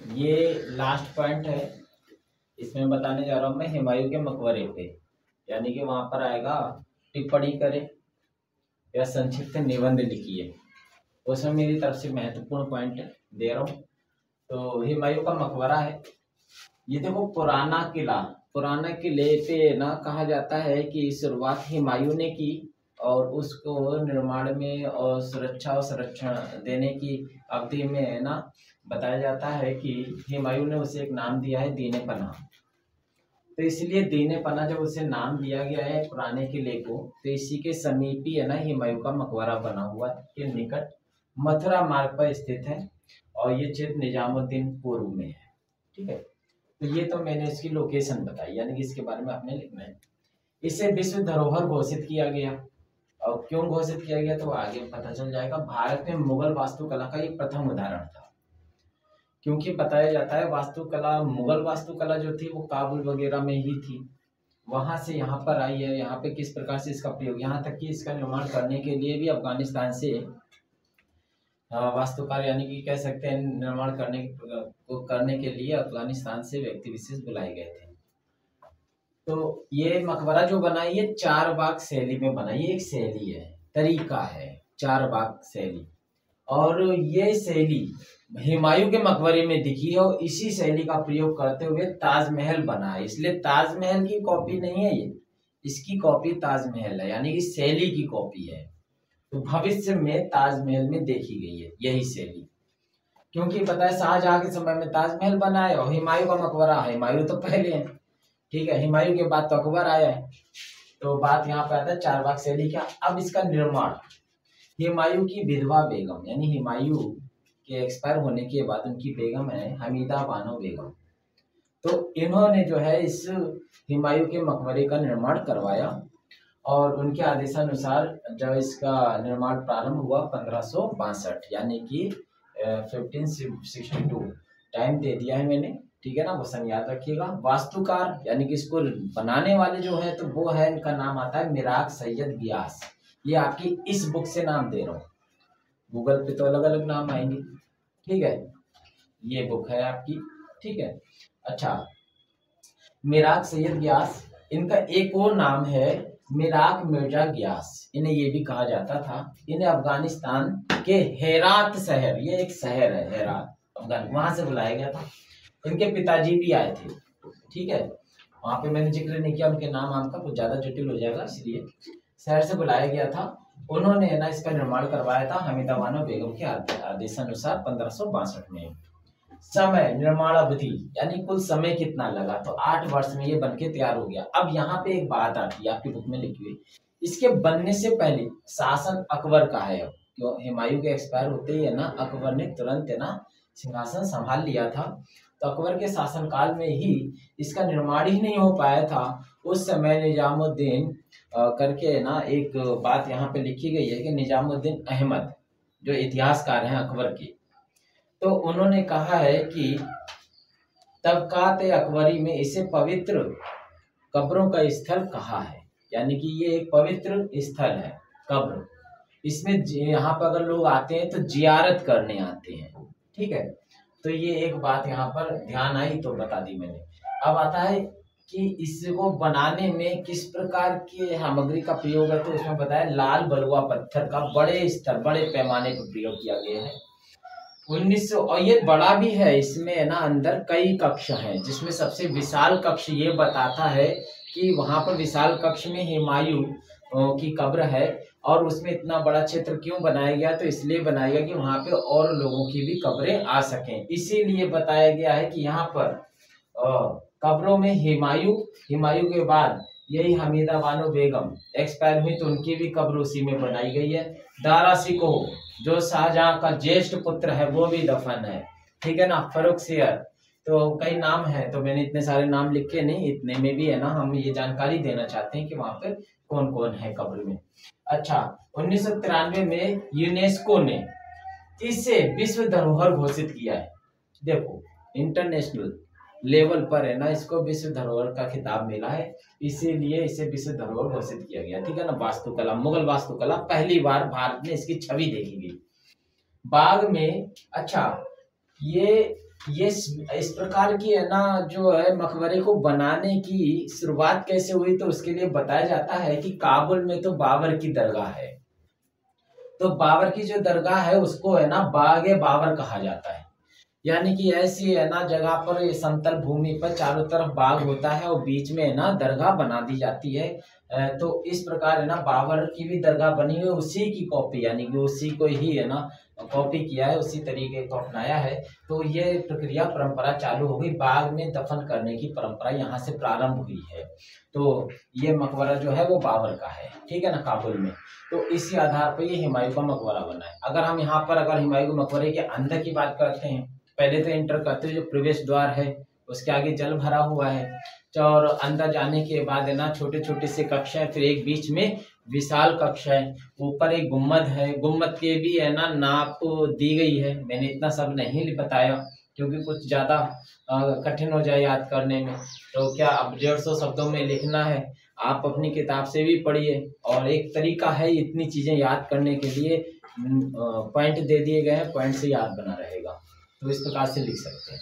ये last point है, इसमें बताने जा रहा हूँ मैं हुमायूं के मकबरे पे, यानी कि वहां पर आएगा टिप्पणी करे या संक्षिप्त निबंध लिखिए, उसमें मेरी तरफ से महत्वपूर्ण पॉइंट दे रहा हूँ। तो हुमायूं का मकबरा है, ये देखो पुराना किले पे ना कहा जाता है कि शुरुआत हुमायूं ने की और उसको निर्माण में और सुरक्षा और संरक्षण देने की अवधि में है ना बताया जाता है कि हुमायूं ने उसे एक नाम दिया है दीने पनाह। तो इसलिए दीने पनाह जब उसे नाम दिया गया है पुराने किले को, तो इसी के समीप ही है ना हुमायूं का मकबरा बना हुआ है, के निकट मथुरा मार्ग पर स्थित है और ये क्षेत्र निजामुद्दीन पूर्व में है। ठीक है, तो ये तो मैंने इसकी लोकेशन बताई, यानी कि इसके बारे में आपने लिखना है। इसे विश्व धरोहर घोषित किया गया, और क्यों घोषित किया गया तो आगे पता चल जाएगा। भारत में मुगल वास्तुकला का ये प्रथम उदाहरण था, क्योंकि बताया जाता है वास्तुकला, मुगल वास्तुकला जो थी वो काबुल वगैरह में ही थी, वहां से यहाँ पर आई है। यहाँ पे किस प्रकार से इसका प्रयोग, यहाँ तक कि इसका निर्माण करने के लिए भी अफगानिस्तान से वास्तुकार यानी कि कह सकते हैं निर्माण करने के लिए अफगानिस्तान से व्यक्ति विशेष बुलाए गए थे। तो ये मकबरा जो बना ये चार बाग शैली में बना, ये एक शैली है, तरीका है चार बाग शैली, और ये शैली हुमायूं के मकबरे में दिखी है और इसी शैली का प्रयोग करते हुए ताजमहल बना है। इसलिए ताजमहल की कॉपी नहीं है ये, इसकी कॉपी ताजमहल है, यानी कि शैली की कॉपी है। तो भविष्य में ताजमहल में देखी गई है यही शैली, क्योंकि पता है शाहजहां के समय में ताजमहल बना है और हुमायूं का मकबरा है, हुमायूं तो पहले है, ठीक है, हुमायूं के बाद तो अकबर आया है। तो बात यहाँ पे आता है चार बाग शैली का। अब इसका निर्माण हुमायूं की विधवा बेगम, यानी हुमायूं के एक्सपायर होने के बाद उनकी बेगम है हमीदा बानो बेगम, तो इन्होंने जो है इस हुमायूं के मकबरे का निर्माण करवाया और उनके आदेशानुसार जब इसका निर्माण प्रारंभ हुआ 1562, यानी कि 1562 टाइम दे दिया है मैंने, ठीक है ना, वो सन याद रखिएगा। वास्तुकार यानी कि इसको बनाने वाले जो है तो वो है, इनका नाम आता है मिराग सैयद गियास। ये आपकी इस बुक से नाम दे रहा हूँ, गूगल पे तो अलग अलग नाम आएंगे, ठीक है, ये बुक है आपकी, ठीक है। अच्छा, मिराग सैयद गियास, इनका एक और नाम है मिराग मिर्जा गियास, इन्हें ये भी कहा जाता था। इन्हें अफगानिस्तान के हेरात शहर, ये एक शहर है हेरात अफगान, वहां से बुलाया गया था। इनके पिताजी भी आए थे, ठीक है, वहां पे मैंने जिक्र नहीं किया उनके नाम का, कुछ ज्यादा जटिल हो जाएगा, इसलिए शहर से बुलाया गया था। उन्होंने ना इसका निर्माण करवाया था हमीदा बानो बेगम के आदेशानुसार 1562 में। समय, निर्माण अवधि यानी कुल समय कितना लगा, तो 8 वर्ष में ये बनके तैयार हो गया। अब यहाँ पे एक बात आती है आपकी बुक में लिखी हुई, इसके बनने से पहले शासन अकबर का है। अब क्यों, हुमायूं के एक्सपायर होते ही है ना अकबर ने तुरंत है ना सिंहासन संभाल लिया था, तो अकबर के शासनकाल में ही इसका निर्माण ही नहीं हो पाया था। उस समय निजामुद्दीन करके ना एक बात यहाँ पे लिखी गई है कि निजामुद्दीन अहमद जो इतिहासकार हैं अकबर के, तो उन्होंने कहा है कि तबकात अकबरी में इसे पवित्र कब्रों का स्थल कहा है, यानी कि ये एक पवित्र स्थल है कब्र, इसमें यहाँ पर अगर लोग आते हैं तो जियारत करने आते हैं, ठीक है। तो ये एक बात यहाँ पर ध्यान आई तो बता दी मैंने। अब आता है कि इसको बनाने में किस प्रकार की सामग्री का प्रयोग है, तो उसमें बताया लाल बलुआ पत्थर का बड़े स्तर बड़े पैमाने पर प्रयोग किया गया है। 1900, और ये बड़ा भी है, इसमें है ना अंदर कई कक्ष हैं, जिसमें सबसे विशाल कक्ष ये बताता है कि वहां पर विशाल कक्ष में हुमायूं की कब्र है। और उसमें इतना बड़ा क्षेत्र क्यों बनाया गया, तो इसलिए बनाया गया कि वहां पे और लोगों की भी कब्रें आ सकें, इसीलिए बताया गया है कि यहाँ पर कब्रों में हुमायूं के बाद यही हमीदा बानो बेगम एक्सपायर हुई तो उनकी भी कब्र उसी में बनाई गई है। दारा सिकोह जो शाहजहां का ज्येष्ठ पुत्र है वो भी दफन है, ठीक है ना। फर्रुखसियर, तो कई नाम है, तो मैंने इतने सारे नाम लिखे नहीं, इतने में भी है ना हम ये जानकारी देना चाहते हैं कि वहां पर कौन कौन है कब्र में। अच्छा, 1993 में यूनेस्को ने इसे विश्व धरोहर घोषित किया है। देखो इंटरनेशनल लेवल पर है ना इसको विश्व धरोहर का खिताब मिला है, इसीलिए इसे विश्व धरोहर घोषित किया गया, ठीक है ना। वास्तुकला, मुगल वास्तुकला, पहली बार भारत में इसकी छवि देखी गई बाग में। अच्छा, ये ये इस प्रकार की है ना जो है मकबरे को बनाने की शुरुआत कैसे हुई, तो उसके लिए बताया जाता है कि काबुल में तो बाबर की दरगाह है, तो बाबर की जो दरगाह है उसको है ना बागे बाबर कहा जाता है। यानी कि ऐसी है ना जगह पर, ये समतल भूमि पर चारों तरफ बाग होता है और बीच में है ना दरगाह बना दी जाती है। तो इस प्रकार है ना बाबर की भी दरगाह बनी हुई है, उसी की कॉपी, यानी कि उसी को ही है ना कॉपी किया है, उसी तरीके को अपनाया है। तो ये प्रक्रिया परंपरा चालू हो गई, बाग में दफन करने की परंपरा यहाँ से प्रारंभ हुई है। तो ये मकबरा जो है वो बाबर का है, ठीक है ना, काबुल में। तो इसी आधार पर ये हुमायूं का मकबरा बना है। अगर हम यहाँ पर अगर हुमायूं के मकबरे के अंदर की बात करते हैं, पहले तो एंटर करते जो प्रवेश द्वार है उसके आगे जल भरा हुआ है, और अंदर जाने के बाद है ना छोटे छोटे से कक्ष है, फिर एक बीच में विशाल कक्ष है, ऊपर एक गुम्मद है, गुम्मद के भी है ना नाप दी गई है। मैंने इतना सब नहीं बताया क्योंकि कुछ ज्यादा कठिन हो जाए याद करने में, तो क्या अब 150 शब्दों में लिखना है, आप अपनी किताब से भी पढ़िए। और एक तरीका है इतनी चीजें याद करने के लिए, पॉइंट दे दिए गए हैं, पॉइंट से याद बना रहेगा, तो इस प्रकार से लिख सकते हैं।